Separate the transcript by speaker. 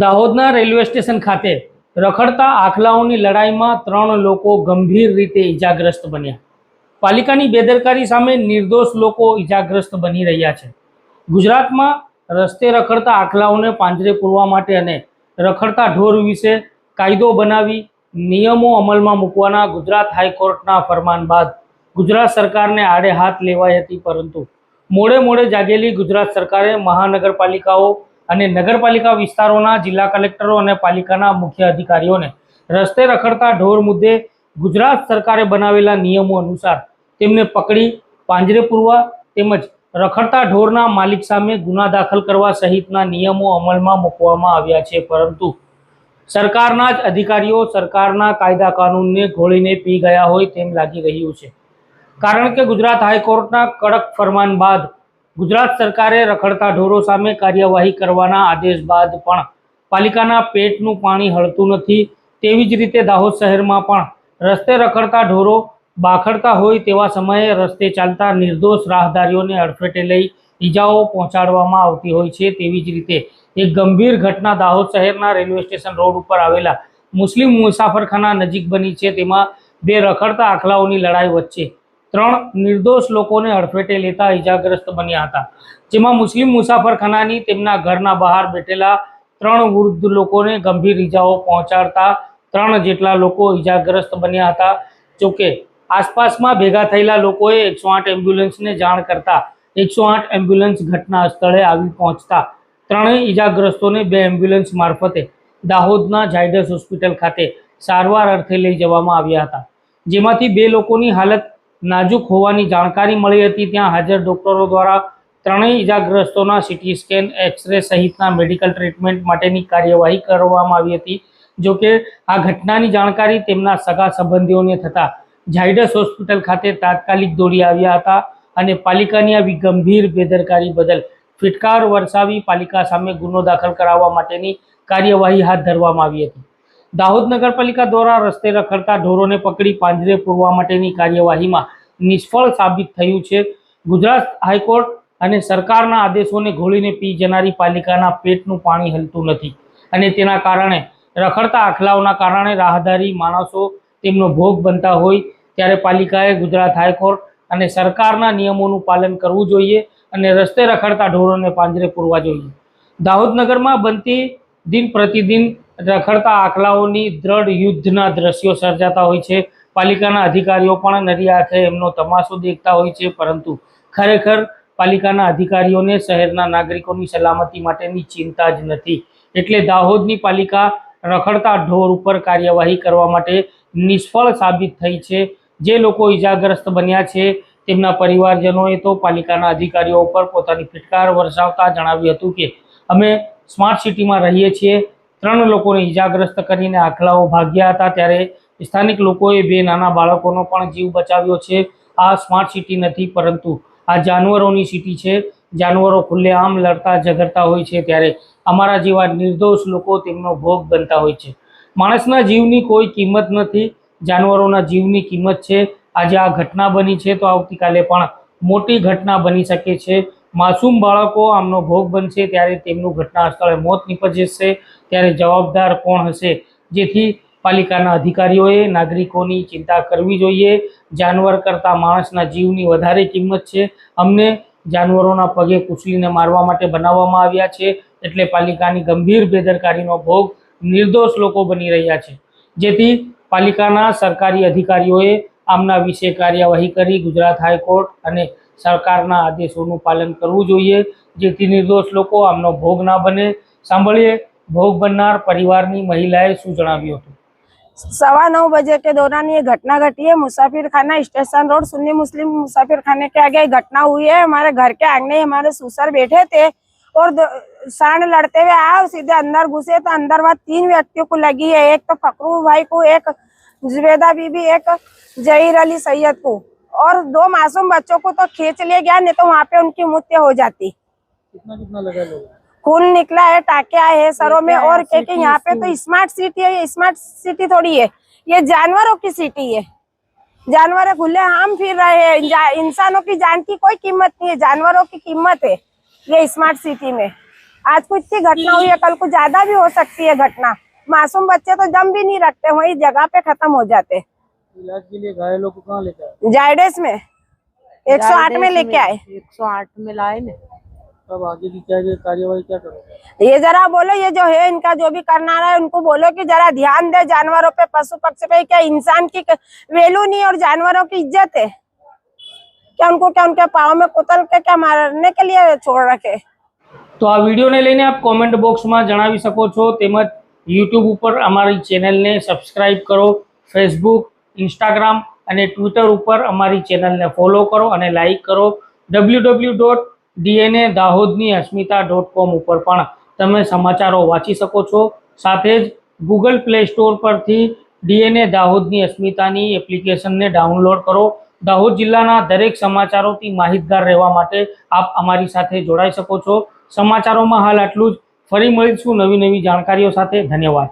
Speaker 1: દાહોદના railway station ખાતે રખડતા આખલાઓની લડાઈમાં 3 લોકો ગંભીર રીતે ઈજાગ્રસ્ત બન્યા. પાલિકાની બેદરકારી સામે નિર્દોષ લોકો ઈજાગ્રસ્ત બની રહ્યા છે. ગુજરાતમાં રસ્તે રખડતા આખલાઓને પાંજરે પૂરવા માટે અને રખડતા ઢોર વિશે કાયદો બનાવી નિયમો અમલમાં મૂકવાના ગુજરાત હાઈકોર્ટના ફરમાન બાદ ગુજરાત સરકારને આડે હાથ લેવાઈ હતી, પરંતુ મોડે જાગેલી ગુજરાત સરકારે મહાનગરપાલિકાઓ અને નગરપાલિકા વિસ્તારોના જિલ્લા કલેક્ટરો અને પાલિકાના મુખ્ય અધિકારીઓને રસ્તે રખડતા ઢોર મુદ્દે ગુજરાત સરકારે બનાવેલા નિયમો અનુસાર તેમને પકડી પાંજરે પૂરવા તેમજ રખડતા ઢોરના માલિક સામે ગુના દાખલ કરવા સહિતના નિયમો અમલમાં મૂકવામાં આવ્યા છે. પરંતુ સરકારના જ અધિકારીઓ સરકારના કાયદા કાનૂનને ઘોળીને પી ગયા હોય તેમ લાગી રહ્યું છે. કારણ કે ગુજરાત હાઈકોર્ટના કડક ફરમાન બાદ ગુજરાત સરકારે રખડતા ઢોરો સામે કાર્યવાહી કરવાના આદેશ બાદ પણ પાલિકાના પેટનું પાણી હળતું નથી. તેવી જ રીતે દાહોદ શહેરમાં પણ રસ્તે રખડતા ઢોરો બાખડતા હોય તેવા સમયે રસ્તે ચાલતા નિર્દોષ રાહદારીઓને અડફેટે લઈ ઈજાઓ પહોંચાડવામાં આવતી હોય છે. તેવી જ રીતે એક ગંભીર ઘટના દાહોદ શહેરના રેલવે સ્ટેશન રોડ ઉપર આવેલા મુસ્લિમ મુસાફરખાના નજીક બની છે. તેમાં 2 રખડતા આખલાઓની લડાઈ વચ્ચે 3 નિર્દોષ લોકોને અડફેટે લેતા ઈજાગ્રસ્ત બન્યા હતા. જેમાં મુસ્લિમ મુસાફરખાનાની તેમના ઘરના બહાર બેઠેલા 3 વૃદ્ધ લોકોને ગંભીર ઈજાઓ પહોંચાડતા 3 જેટલા લોકો ઈજાગ્રસ્ત બન્યા હતા. જોકે આસપાસમાં ભેગા થયેલા લોકોએ 108 એમ્બ્યુલન્સને જાણ કરતા 108 એમ્બ્યુલન્સ ઘટના સ્થળે આવી પહોંચતા 3 ઈજાગ્રસ્તોને 2 એમ્બ્યુલન્સ મારફતે દાહોદના ઝાયડસ હોસ્પિટલ ખાતે સારવાર અર્થે લઈ જવામાં આવ્યા હતા. જેમાંથી 2 લોકોની હાલત નાજુક હોવાની જાણકારી મળી હતી. ત્યાં હાજર ડોક્ટરો દ્વારા 3 ઈજાગ્રસ્તોના સીટી સ્કેન, એક્સરે સહિતના મેડિકલ ટ્રીટમેન્ટ માટેની કાર્યવાહી કરવામાં આવી હતી. જોકે આ ઘટનાની જાણકારી તેમના સગા સંબંધીઓને થતાં ઝાયડસ હોસ્પિટલ ખાતે તાત્કાલિક દોડી આવ્યા હતા અને પાલિકાની આવી ગંભીર બેદરકારી બદલ ફિટકાર વરસાવી પાલિકા સામે ગુનો દાખલ કરાવવા માટેની કાર્યવાહી હાથ ધરવામાં આવી હતી. દાહોદ નગરપાલિકા દ્વારા રસ્તે રખડતા ઢોરોને પકડી પાંજરે પૂરવા માટેની કાર્યવાહીમાં નિષ્ફળ સાબિત થયું છે. ગુજરાત હાઈકોર્ટ અને સરકારના આદેશોને ઘોળીને પી જનારી પાલિકાના પેટનું પાણી હલતું નથી અને તેના કારણે રખડતા આખલાઓના કારણે રાહદારી માણસો તેમનો ભોગ બનતા હોય ત્યારે પાલિકાએ ગુજરાત હાઈકોર્ટ અને સરકારના નિયમોનું પાલન કરવું જોઈએ અને રસ્તે રખડતા ઢોરોને પાંજરે પૂરવા જોઈએ. દાહોદ નગરમાં બનતી દિન પ્રતિદિન રખડતા આખલાઓની દ્રઢ યુદ્ધના દ્રશ્યો સર્જાતા હોય છે. પાલિકાના અધિકારીઓ પણ નરી આંખે એમનો તમાશો દેખતા હોય છે, પરંતુ ખરેખર પાલિકાના અધિકારીઓને શહેરના નાગરિકોની સલામતી માટેની ચિંતા જ નથી. એટલે દાહોદની પાલિકા રખડતા ઢોર ઉપર કાર્યવાહી કરવા માટે નિષ્ફળ સાબિત થઈ છે. જે લોકો ઈજાગ્રસ્ત બન્યા છે તેમના પરિવારજનોએ તો પાલિકાના અધિકારીઓ ઉપર પોતાની ફિટકાર વરસાવતા જણાવ્યું હતું કે અમે સ્માર્ટ સિટીમાં રહીએ છીએ. 3 લોકોને ઈજાગ્રસ્ત કરીને આખલાઓ ભાગ્યા હતા, ત્યારે સ્થાનિક લોકોએ 2 નાના બાળકોનો પણ જીવ બચાવ્યો છે. આ સ્માર્ટ સિટી નથી, પરંતુ આ જાનવરોની સિટી છે. જાનવરો ખુલ્લેઆમ લડતા ઝઘડતા હોય છે ત્યારે અમારા જેવા નિર્દોષ લોકો તેમનો ભોગ બનતા હોય છે. માણસના જીવની કોઈ કિંમત નથી, જાનવરોના જીવની કિંમત છે. આજે આ ઘટના બની છે તો આવતીકાલે પણ મોટી ઘટના બની શકે છે. માસૂમ બાળકો આમનો ભોગ બનશે ત્યારે તેમનું ઘટના સ્થળે મોત નીપજશે. ત્યારે જવાબદાર કોણ હશે? જેથી પાલિકાના અધિકારીઓએ નાગરિકોની ચિંતા કરવી જોઈએ. જાનવર કરતાં માણસના જીવની વધારે કિંમત છે. અમને જાનવરોના પગે કૂચલીને મારવા માટે બનાવવામાં આવ્યા છે. એટલે પાલિકાની ગંભીર બેદરકારીનો ભોગ નિર્દોષ લોકો બની રહ્યા છે. જેથી પાલિકાના સરકારી અધિકારીઓએ આમના વિશે કાર્યવાહી કરી ગુજરાત હાઈકોર્ટ અને સરકારના આદેશોનું પાલન કરવું જોઈએ, જેથી નિર્દોષ લોકો આમનો ભોગ ના બને. સાંભળીએ ભોગ बननार परिवारनी महिलाएं शू जणाव्યું હતું.
Speaker 2: 9:15 बजे के दौरान ये घटना घटी है। मुसाफिर खाना स्टेशन रोड सुन्नी मुस्लिम मुसाफिर खाने के आगे घटना हुई है। हमारे घर के आंगने हमारे ससुर बैठे थे और सांड लड़ते हुए आए, सीधे अंदर घुसे तो अंदर वहाँ 3 व्यक्तियों को लगी है। एक तो फकरू भाई को, एक जुबेदा बीबी, एक जहीर अली सैयद को, और 2 मासूम बच्चों को तो खींच ले गया, नहीं तो वहाँ पे उनकी मृत्यु हो जाती।
Speaker 1: कितना लगा लोग?
Speaker 2: खून निकला है, टाके आए हैं सरों में। और क्योंकि यहाँ पे तो स्मार्ट सिटी है, ये स्मार्ट सिटी थोड़ी है, ये जानवरों की सिटी है। जानवर खुले आम फिर रहे हैं, इंसानों की जान की कोई कीमत नहीं है, जानवरों की कीमत है ये स्मार्ट सिटी में। आज को इतनी घटना हुई है, कल को ज्यादा भी हो सकती है घटना। मासूम बच्चे तो दम भी नहीं रखते, वही जगह पे खत्म हो जाते।
Speaker 1: इलाज के लिए घायलों को कहाँ लेकर आए?
Speaker 2: जायडेस में 108 में लेके आए।
Speaker 3: 108 में लाए ना।
Speaker 1: अब आगे की क्या कार्यवाही क्या करोगे?
Speaker 2: ये जरा बोलो, ये जो है इनका जो भी करना रहा है उनको बोलो कि जरा ध्यान दे जानवरों पे, पशु पक्षी पे। क्या इंसान की वैल्यू नहीं और जानवरों की इज्जत है क्या? उनको क्या उनके पाँव में कुतल के क्या मारने के लिए छोड़ रखे?
Speaker 1: तो आ वीडियो ने लईने आप कॉमेंट बॉक्स में जणावी सको छो। तेमज यूट्यूब पर अमारी चेनल ने सब्सक्राइब करो, फेसबुक, इंस्टाग्राम અને ટ્વિટર ઉપર અમારી ચેનલને ફોલો કરો અને લાઇક કરો। www.dnadahodniasmita.com ઉપર પણ તમે સમાચારો વાંચી શકો છો। સાથે જ ગૂગલ પ્લે સ્ટોર પરથી ડીએનએ દાહોદની અસ્મિતાની એપ્લિકેશનને ડાઉનલોડ કરો। દાહોદ જિલ્લાના દરેક સમાચારોથી માહિતગાર રહેવા માટે આપ અમારી સાથે જોડાઈ શકો છો। સમાચારોમાં હાલ આટલું જ। ફરી મળીશું નવી નવી જાણકારીઓ સાથે। ધન્યવાદ।